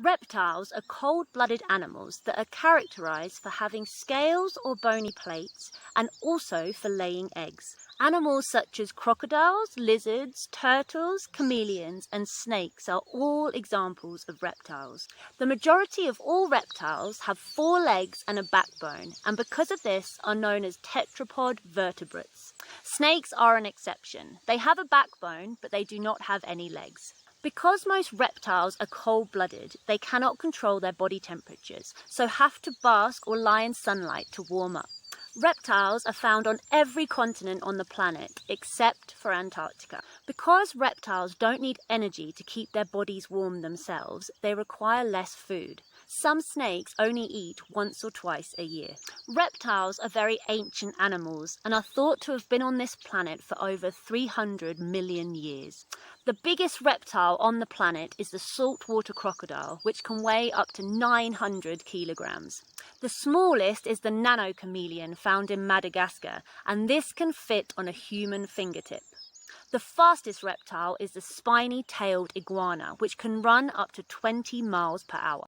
Reptiles are cold-blooded animals that are characterized for having scales or bony plates and also for laying eggs. Animals such as crocodiles, lizards, turtles, chameleons and snakes are all examples of reptiles. The majority of all reptiles have 4 legs and a backbone, and because of this are known as tetrapod vertebrates. Snakes are an exception. They have a backbone, but they do not have any legs. Because most reptiles are cold-blooded, they cannot control their body temperatures, so have to bask or lie in sunlight to warm up. Reptiles are found on every continent on the planet, except for Antarctica. Because reptiles don't need energy to keep their bodies warm themselves, they require less food. Some snakes only eat once or twice a year. Reptiles are very ancient animals and are thought to have been on this planet for over 300 million years. The biggest reptile on the planet is the saltwater crocodile, which can weigh up to 900 kilograms. The smallest is the nano chameleon found in Madagascar, and this can fit on a human fingertip. The fastest reptile is the spiny-tailed iguana, which can run up to 20 miles per hour.